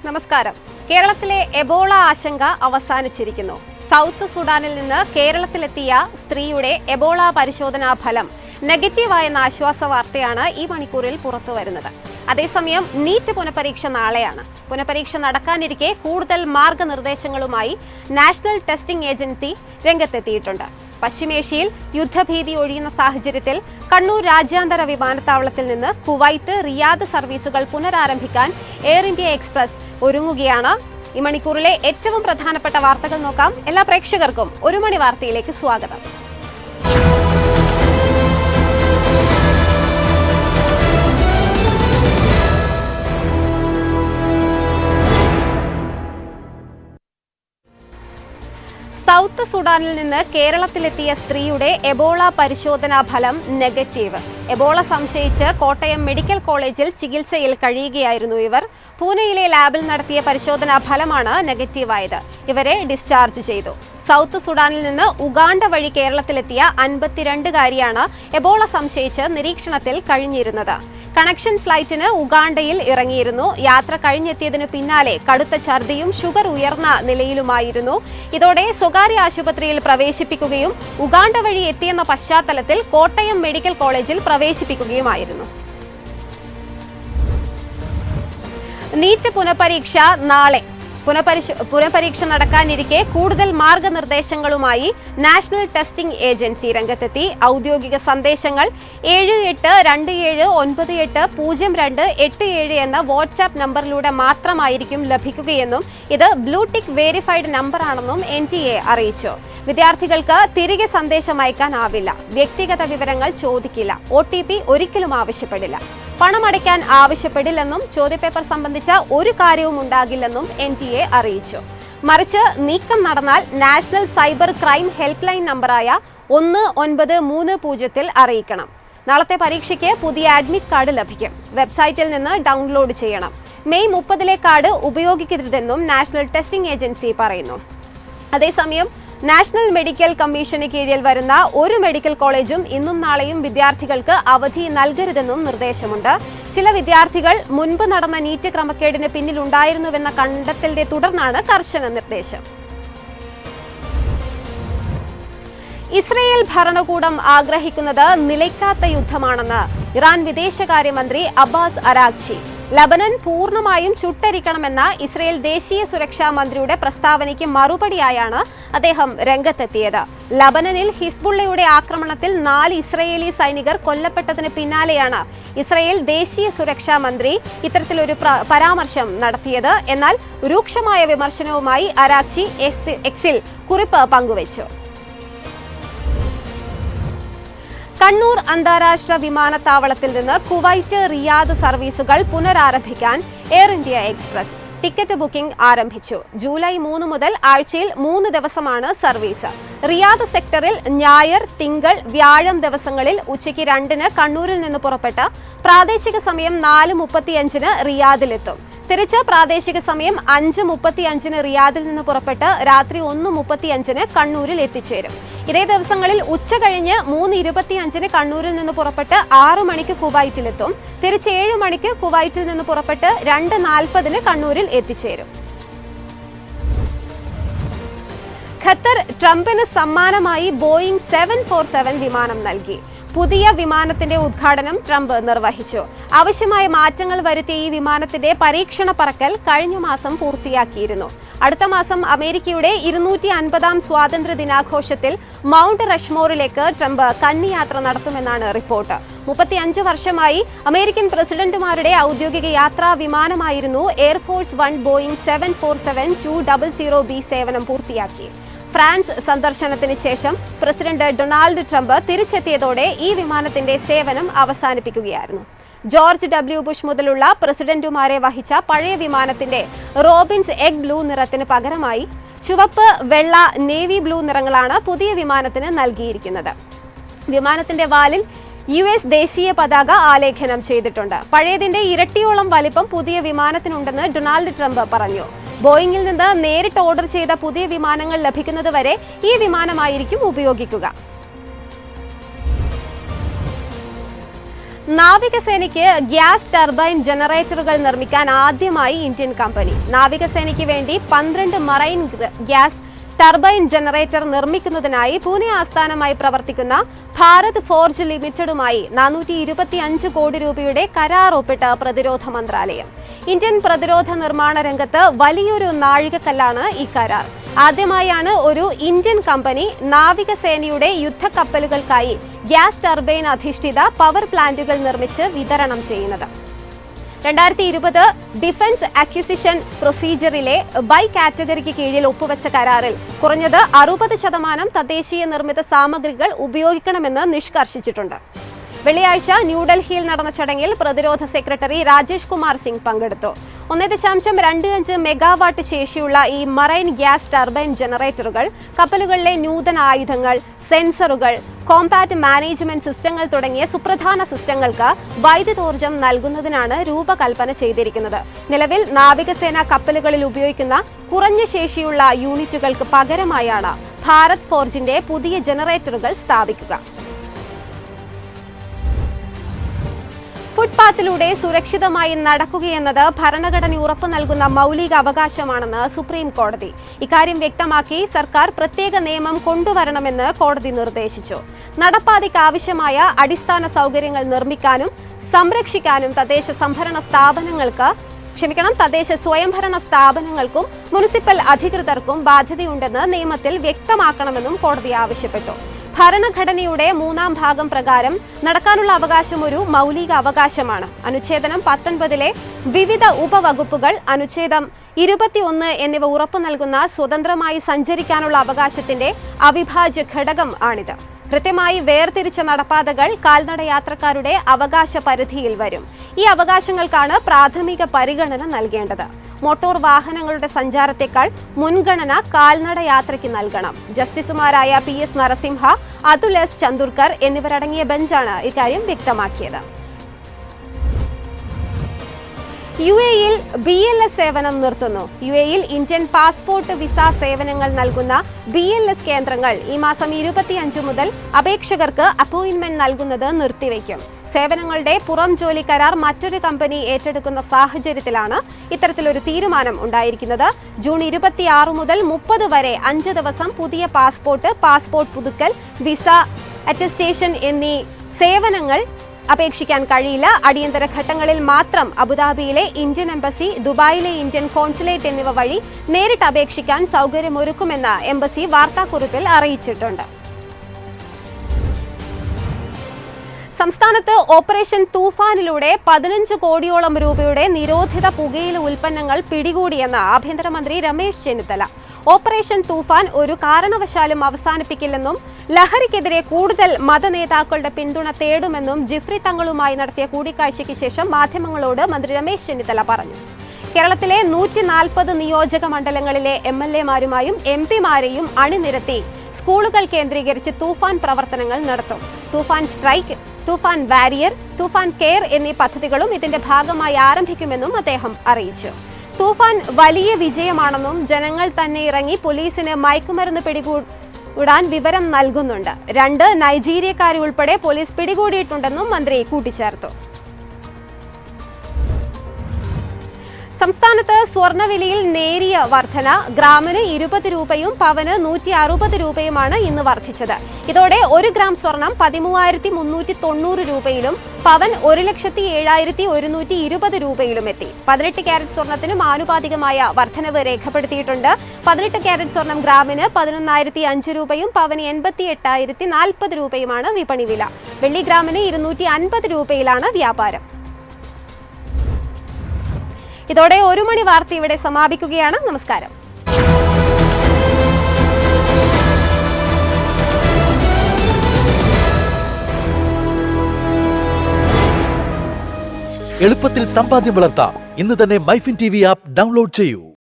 നമസ്കാരം. കേരളത്തിലെ എബോള ആശങ്ക അവസാനിച്ചിരിക്കുന്നു. സൗത്ത് സുഡാനിൽ നിന്ന് കേരളത്തിലെത്തിയ സ്ത്രീയുടെ എബോള പരിശോധനാ ഫലം നെഗറ്റീവായെന്ന ആശ്വാസ വാർത്തയാണ് ഈ മണിക്കൂറിൽ പുറത്തുവരുന്നത്. അതേസമയം നീറ്റ് പുനഃപരീക്ഷ നാളെയാണ്. പുനഃപരീക്ഷ നടക്കാനിരിക്കെ കൂടുതൽ മാർഗനിർദ്ദേശങ്ങളുമായി നാഷണൽ ടെസ്റ്റിംഗ് ഏജൻസി രംഗത്തെത്തിയിട്ടുണ്ട്. പശ്ചിമേഷ്യയിൽ യുദ്ധഭീതി ഒഴിയുന്ന സാഹചര്യത്തിൽ കണ്ണൂർ രാജ്യാന്തര വിമാനത്താവളത്തിൽ നിന്ന് കുവൈത്ത്, റിയാദ് സർവീസുകൾ പുനരാരംഭിക്കാൻ എയർ ഇന്ത്യ എക്സ്പ്രസ് ഒരുങ്ങുകയാണ്. ഈ മണിക്കൂറിലെ ഏറ്റവും പ്രധാനപ്പെട്ട വാർത്തകൾ നോക്കാം. എല്ലാ പ്രേക്ഷകർക്കും ഒരു മണി വാർത്തയിലേക്ക് സ്വാഗതം. സൗത്ത് സുഡാനിൽ നിന്ന് കേരളത്തിലെത്തിയ സ്ത്രീയുടെ എബോള പരിശോധനാ ഫലം നെഗറ്റീവ്. എബോള സംശയിച്ച് കോട്ടയം മെഡിക്കൽ കോളേജിൽ ചികിത്സയിൽ കഴിയുകയായിരുന്നു ഇവർ. പൂനെയിലെ ലാബിൽ നടത്തിയ പരിശോധനാ ഫലമാണ് നെഗറ്റീവായത്. ഇവരെ ഡിസ്ചാർജ് ചെയ്തു. സൗത്ത് സുഡാനിൽ നിന്ന് ഉഗാണ്ട വഴി കേരളത്തിലെത്തിയ 52-കാരിയാണ് എബോള സംശയിച്ച് നിരീക്ഷണത്തിൽ കഴിഞ്ഞിരുന്നത്. കണക്ഷൻ ഫ്ലൈറ്റിന് ഉഗാണ്ടയിൽ ഇറങ്ങിയിരുന്നു. യാത്ര കഴിഞ്ഞെത്തിയതിനു പിന്നാലെ കടുത്ത ഛർദിയും ഷുഗർ ഉയർന്ന നിലയിലുമായിരുന്നു. ഇതോടെ സ്വകാര്യ ആശുപത്രിയിൽ പ്രവേശിപ്പിക്കുകയും ഉഗാണ്ട വഴി എത്തിയെന്ന പശ്ചാത്തലത്തിൽ കോട്ടയം മെഡിക്കൽ കോളേജിൽ പ്രവേശിപ്പിക്കുകയുമായിരുന്നു. നീറ്റ് പുനഃപരീക്ഷ നാളെ. പുനഃപരീക്ഷ നടക്കാനിരിക്കെ കൂടുതൽ മാർഗനിർദ്ദേശങ്ങളുമായി നാഷണൽ ടെസ്റ്റിംഗ് ഏജൻസി രംഗത്തെത്തി. ഔദ്യോഗിക സന്ദേശങ്ങൾ 7827980287 എന്ന വാട്സ്ആപ്പ് നമ്പറിലൂടെ മാത്രമായിരിക്കും ലഭിക്കുകയെന്നും ഇത് ബ്ലൂടിക്ക് വേരിഫൈഡ് നമ്പറാണെന്നും NTA അറിയിച്ചു. വിദ്യാർത്ഥികൾക്ക് തിരികെ സന്ദേശം അയക്കാനാവില്ല. വ്യക്തിഗത വിവരങ്ങൾ ചോദിക്കില്ല. OTP ഒരിക്കലും ആവശ്യപ്പെടില്ല. പണമടയ്ക്കാൻ ആവശ്യപ്പെടില്ലെന്നും ചോദ്യപേപ്പർ സംബന്ധിച്ച ഒരു കാര്യവും ഉണ്ടാകില്ലെന്നും NTA അറിയിച്ചു. മറിച്ച് നീക്കം നടന്നാൽ national cyber crime help line നമ്പറായ 1930 അറിയിക്കണം. നാളത്തെ പരീക്ഷയ്ക്ക് പുതിയ അഡ്മിറ്റ് കാർഡ് ലഭിക്കും. വെബ്സൈറ്റിൽ നിന്ന് ഡൗൺലോഡ് ചെയ്യണം. മെയ് 30 കാർഡ് ഉപയോഗിക്കരുതെന്നും നാഷണൽ ടെസ്റ്റിംഗ് ഏജൻസി പറയുന്നു. അതേസമയം നാഷണൽ മെഡിക്കൽ കമ്മീഷന് കീഴിൽ വരുന്ന ഒരു മെഡിക്കൽ കോളേജും ഇന്നും നാളെയും വിദ്യാർത്ഥികൾക്ക് അവധി നൽകരുതെന്നും നിർദ്ദേശമുണ്ട്. ചില വിദ്യാർത്ഥികൾ മുൻപ് നടന്ന നീറ്റ് ക്രമക്കേടിന് പിന്നിലുണ്ടായിരുന്നുവെന്ന കണ്ടെത്തലിനെ തുടർന്നാണ് കർശന നിർദ്ദേശം. ഇസ്രയേൽ ഭരണകൂടം ആഗ്രഹിക്കുന്നത് നിലയ്ക്കാത്ത യുദ്ധമാണെന്ന് ഇറാൻ വിദേശകാര്യമന്ത്രി അബ്ബാസ് അരാഗ്ചി. ലബനൻ പൂർണ്ണമായും ചുട്ടരിക്കണമെന്ന ഇസ്രയേൽ ദേശീയ സുരക്ഷാ മന്ത്രിയുടെ പ്രസ്താവനയ്ക്ക് മറുപടിയായാണ് അദ്ദേഹം രംഗത്തെത്തിയത്. ലബനനിൽ ഹിസ്ബുള്ളയുടെ ആക്രമണത്തിൽ 4 ഇസ്രയേലി സൈനികർ കൊല്ലപ്പെട്ടതിന് പിന്നാലെയാണ് ഇസ്രയേൽ ദേശീയ സുരക്ഷാ മന്ത്രി ഇത്തരത്തിലൊരു പരാമർശം നടത്തിയത്. എന്നാൽ രൂക്ഷമായ വിമർശനവുമായി അരാഗ്ചി എക്സിൽ കുറിപ്പ് പങ്കുവച്ചു. കണ്ണൂർ അന്താരാഷ്ട്ര വിമാനത്താവളത്തിൽ നിന്ന് കുവൈറ്റ്, റിയാദ് സർവീസുകൾ പുനരാരംഭിക്കാൻ air India express ticket booking ആരംഭിച്ചു. ജൂലൈ 3 മുതൽ ആഴ്ചയിൽ 3 ദിവസമാണ് സർവീസ്. റിയാദ് സെക്ടറിൽ ഞായർ, തിങ്കൾ, വ്യാഴം ദിവസങ്ങളിൽ ഉച്ചയ്ക്ക് 2-ന് കണ്ണൂരിൽ നിന്ന് പുറപ്പെട്ട് പ്രാദേശിക സമയം 4:35-ന് റിയാദിലെത്തും. തിരിച്ച് പ്രാദേശിക സമയം 5:35-ന് റിയാദിൽ നിന്ന് പുറപ്പെട്ട് രാത്രി 1:35-ന് കണ്ണൂരിൽ എത്തിച്ചേരും. ഇതേ ദിവസങ്ങളിൽ ഉച്ച കഴിഞ്ഞ് 3:25-ന് കണ്ണൂരിൽ നിന്ന് പുറപ്പെട്ട് 6 മണിക്ക് കുവൈറ്റിലെത്തും. തിരിച്ച് 7 മണിക്ക് കുവൈറ്റിൽ നിന്ന് പുറപ്പെട്ട് 2:40-ന് കണ്ണൂരിൽ എത്തിച്ചേരും. ഖത്തർ ട്രംപിന് സമ്മാനമായി ബോയിംഗ് 747 വിമാനം നൽകി. പുതിയ വിമാനത്തിന്റെ ഉദ്ഘാടനം ട്രംപ് നിർവഹിച്ചു. ആവശ്യമായ മാറ്റങ്ങൾ വരുത്തിയ ഈ വിമാനത്തിന്റെ പരീക്ഷണ പറക്കൽ കഴിഞ്ഞ മാസം പൂർത്തിയാക്കിയിരുന്നു. അടുത്ത മാസം അമേരിക്കയുടെ 250-ാം സ്വാതന്ത്ര്യ ദിനാഘോഷത്തിൽ മൗണ്ട് റഷ്മോറിലേക്ക് ട്രംപ് കന്നിയാത്ര നടത്തുമെന്നാണ് റിപ്പോർട്ട്. 35 വർഷമായി അമേരിക്കൻ പ്രസിഡന്റുമാരുടെ ഔദ്യോഗിക യാത്രാ വിമാനമായിരുന്നു എയർഫോഴ്സ് 1 ബോയിംഗ് 747-200B സേവനം പൂർത്തിയാക്കി. ഫ്രാൻസ് സന്ദർശനത്തിന് ശേഷം പ്രസിഡന്റ് ഡൊണാൾഡ് ട്രംപ് തിരിച്ചെത്തിയതോടെ ഈ വിമാനത്തിന്റെ സേവനം അവസാനിപ്പിക്കുകയായിരുന്നു. George W. ബുഷ് മുതലുള്ള പ്രസിഡന്റുമാരെ വഹിച്ച പഴയ വിമാനത്തിന്റെ റോബിൻസ് എഗ് ബ്ലൂ നിറത്തിന് പകരമായി ചുവപ്പ്, വെള്ള, നേവി ബ്ലൂ നിറങ്ങളാണ് പുതിയ വിമാനത്തിന് നൽകിയിരിക്കുന്നത്. വിമാനത്തിന്റെ വാലിൽ US ദേശീയ പതാക ആലേഖനം ചെയ്തിട്ടുണ്ട്. പഴയതിന്റെ ഇരട്ടിയോളം വലിപ്പം പുതിയ വിമാനത്തിനുണ്ടെന്ന് ഡൊണാൾഡ് ട്രംപ് പറഞ്ഞു. ബോയിങ്ങിൽ നിന്ന് നേരിട്ട് ഓർഡർ ചെയ്ത പുതിയ വിമാനങ്ങൾ ലഭിക്കുന്നതുവരെ ഈ വിമാനമായിരിക്കും ഉപയോഗിക്കുക. നാവികസേനയ്ക്ക് ഗ്യാസ് ടർബൈൻ ജനറേറ്ററുകൾ നിർമ്മിക്കാൻ ആദ്യമായി ഇന്ത്യൻ കമ്പനി. നാവികസേനയ്ക്ക് വേണ്ടി 12 മറൈൻ ഗ്യാസ് ടർബൈൻ ജനറേറ്റർ നിർമ്മിക്കുന്നതിനായി പൂനെ ആസ്ഥാനമായി പ്രവർത്തിക്കുന്ന ഭാരത് ഫോർജ് ലിമിറ്റഡുമായി 425 കോടി രൂപയുടെ കരാർ ഒപ്പിട്ട പ്രതിരോധ മന്ത്രാലയം. ഇന്ത്യൻ പ്രതിരോധ നിർമ്മാണ രംഗത്ത് വലിയൊരു നാഴികക്കല്ലാണ് ഈ കരാർ. ആദ്യമായാണ് ഒരു ഇന്ത്യൻ കമ്പനി നാവികസേനയുടെ യുദ്ധക്കപ്പലുകൾക്കായി ഗ്യാസ് ടർബൈൻ അധിഷ്ഠിത പവർ പ്ലാന്റുകൾ നിർമ്മിച്ച് വിതരണം ചെയ്യുന്നത്. 2020 ഡിഫൻസ് അക്വിസിഷൻ പ്രൊസീജിയറിലെ ബൈ കാറ്റഗറിക്ക് കീഴിൽ ഒപ്പുവെച്ച കരാറിൽ കുറഞ്ഞത് 60% തദ്ദേശീയ നിർമ്മിത സാമഗ്രികൾ ഉപയോഗിക്കണമെന്ന് നിഷ്കർഷിച്ചിട്ടുണ്ട്. വെള്ളിയാഴ്ച ന്യൂഡൽഹിയിൽ നടന്ന ചടങ്ങിൽ പ്രതിരോധ സെക്രട്ടറി രാജേഷ് കുമാർ സിംഗ് പങ്കെടുത്തു. 1.25 മെഗാവാട്ട് ശേഷിയുള്ള ഈ മറൈൻ ഗ്യാസ് ടർബൈൻ ജനറേറ്ററുകൾ കപ്പലുകളിലെ നൂതന ആയുധങ്ങൾ, സെൻസറുകൾ, കോമ്പാറ്റ് മാനേജ്മെന്റ് സിസ്റ്റങ്ങൾ തുടങ്ങിയ സുപ്രധാന സിസ്റ്റങ്ങൾക്ക് വൈദ്യുതോർജ്ജം നൽകുന്നതിനാണ് രൂപകൽപ്പന ചെയ്തിരിക്കുന്നത്. നിലവിൽ നാവികസേന കപ്പലുകളിൽ ഉപയോഗിക്കുന്ന കുറഞ്ഞ ശേഷിയുള്ള യൂണിറ്റുകൾക്ക് പകരമായാണ് ഭാരത് ഫോർജിന്റെ പുതിയ ജനറേറ്ററുകൾ സ്ഥാപിക്കുക. ഫുട്പാത്തിലൂടെ സുരക്ഷിതമായി നടക്കുകയെന്നത് ഭരണഘടന ഉറപ്പു നൽകുന്ന മൗലിക അവകാശമാണെന്ന് സുപ്രീം കോടതി. ഇക്കാര്യം വ്യക്തമാക്കി സർക്കാർ പ്രത്യേക നിയമം കൊണ്ടുവരണമെന്ന് കോടതി നിർദ്ദേശിച്ചു. നടപ്പാതയ്ക്ക് ആവശ്യമായ അടിസ്ഥാന സൗകര്യങ്ങൾ നിർമ്മിക്കാനും സംരക്ഷിക്കാനും തദ്ദേശ സ്വയംഭരണ സ്ഥാപനങ്ങൾക്കും മുനിസിപ്പൽ അധികൃതർക്കും ബാധ്യതയുണ്ടെന്ന് നിയമത്തിൽ വ്യക്തമാക്കണമെന്നും കോടതി ആവശ്യപ്പെട്ടു. ഭരണഘടനയുടെ 3-ാം ഭാഗം പ്രകാരം നടക്കാനുള്ള അവകാശം ഒരു മൗലിക അവകാശമാണ്. അനുച്ഛേദം 19 വിവിധ ഉപവകുപ്പുകൾ, അനുച്ഛേദം 21 എന്നിവ ഉറപ്പു നൽകുന്ന സ്വതന്ത്രമായി സഞ്ചരിക്കാനുള്ള അവകാശത്തിന്റെ അവിഭാജ്യ ഘടകം ആണിത്. കൃത്യമായി വേർതിരിച്ച നടപ്പാതകൾ കാൽനട യാത്രക്കാരുടെ അവകാശ പരിധിയിൽ വരും. ഈ അവകാശങ്ങൾക്കാണ് പ്രാഥമിക പരിഗണന നൽകേണ്ടത്. മോട്ടോർ വാഹനങ്ങളുടെ സഞ്ചാരത്തെക്കാൾ മുൻഗണന കാൽനട യാത്രയ്ക്ക് നൽകണം. ജസ്റ്റിസുമാരായ PS നരസിംഹ, അതുൽ S ചന്ദുർക്കർ എന്നിവരടങ്ങിയ ബെഞ്ചാണ് ഇക്കാര്യം വ്യക്തമാക്കിയത്. UAE-യിൽ BLS സേവനം നിർത്തുന്നു. UAE-യിൽ ഇന്ത്യൻ പാസ്പോർട്ട് വിസ സേവനങ്ങൾ നൽകുന്ന BLS കേന്ദ്രങ്ങൾ ഈ മാസം 25 മുതൽ അപേക്ഷകർക്ക് അപ്പോയിന്റ്മെന്റ് നൽകുന്നത് നിർത്തിവെക്കും. സേവനങ്ങളുടെ പുറം ജോലി കരാർ മറ്റൊരു കമ്പനി ഏറ്റെടുക്കുന്ന സാഹചര്യത്തിലാണ് ഇത്തരത്തിലൊരു തീരുമാനം ഉണ്ടായിരിക്കുന്നത്. ജൂൺ 26 മുതൽ 30 വരെ 5 ദിവസം പുതിയ പാസ്പോർട്ട് പുതുക്കൽ, വിസ അറ്റസ്റ്റേഷൻ എന്നീ സേവനങ്ങൾ അപേക്ഷിക്കാൻ കഴിയില്ല. അടിയന്തര ഘട്ടങ്ങളിൽ മാത്രം അബുദാബിയിലെ ഇന്ത്യൻ എംബസി, ദുബായിലെ ഇന്ത്യൻ കോൺസുലേറ്റ് എന്നിവ വഴി നേരിട്ട് അപേക്ഷിക്കാൻ സൗകര്യമൊരുക്കുമെന്ന് എംബസി വാർത്താക്കുറിപ്പിൽ അറിയിച്ചിട്ടുണ്ട്. സംസ്ഥാനത്ത് ഓപ്പറേഷൻ തൂഫാനിലൂടെ 15 കോടിയോളം രൂപയുടെ നിരോധിത പുകയില ഉൽപ്പന്നങ്ങൾ പിടികൂടിയെന്ന് ആഭ്യന്തരമന്ത്രി രമേശ് ചെന്നിത്തല. ഓപ്പറേഷൻ തൂഫാൻ ഒരു കാരണവശാലും അവസാനിപ്പിക്കില്ലെന്നും ലഹരിക്കെതിരെ കൂടുതൽ മതനേതാക്കളുടെ പിന്തുണ തേടുമെന്നും ജിഫ്രി തങ്ങളുമായി നടത്തിയ കൂടിക്കാഴ്ചയ്ക്ക് ശേഷം മാധ്യമങ്ങളോട് മന്ത്രി രമേശ് ചെന്നിത്തല പറഞ്ഞു. കേരളത്തിലെ 140 നിയോജക മണ്ഡലങ്ങളിലെ MLA-മാരുമായും MP-മാരെയും അണിനിരത്തി സ്കൂളുകൾ കേന്ദ്രീകരിച്ച് തൂഫാൻ പ്രവർത്തനങ്ങൾ നടത്തും. തൂഫാൻ സ്ട്രൈക്ക്, തൂഫാൻ വാരിയർ, തൂഫാൻ കെയർ എന്നീ പദ്ധതികളും ഇതിന്റെ ഭാഗമായി ആരംഭിക്കുമെന്നും അദ്ദേഹം അറിയിച്ചു. തൂഫാൻ വലിയ വിജയമാണെന്നും ജനങ്ങൾ തന്നെ ഇറങ്ങി പോലീസിന് മയക്കുമരുന്ന് പിടികൂടാൻ വിവരം നൽകുന്നുണ്ട്. 2 നൈജീരിയക്കാരെ ഉൾപ്പെടെ പോലീസ് പിടികൂടിയിട്ടുണ്ടെന്നും മന്ത്രി കൂട്ടിച്ചേർത്തു. സംസ്ഥാനത്ത് സ്വർണ്ണവിലയിൽ നേരിയ വർധന. ഗ്രാമിന് 20 രൂപയും പവന് 160 രൂപയുമാണ് ഇന്ന് വർദ്ധിച്ചത്. ഇതോടെ 1 ഗ്രാം സ്വർണം 13,390 രൂപയിലും പവൻ 1,07,120 രൂപയിലും എത്തി. 18 ക്യാരറ്റ് സ്വർണത്തിനും ആനുപാതികമായ വർധനവ് രേഖപ്പെടുത്തിയിട്ടുണ്ട്. 18 ക്യാരറ്റ് സ്വർണം ഗ്രാമിന് 11,005 രൂപയും പവന് 88,040 രൂപയുമാണ് വിപണി വില. വെള്ളി ഗ്രാമിന് 250 രൂപയിലാണ് വ്യാപാരം. ഇതോടെ 1 മണി വാർത്ത ഇവിടെ സമാപിക്കുകയാണ്. നമസ്കാരം. എളുപ്പത്തിൽ സമ്പാദ്യം വളർത്താം. ഇന്ന് തന്നെ മൈഫിൻ TV ആപ്പ് ഡൗൺലോഡ് ചെയ്യൂ.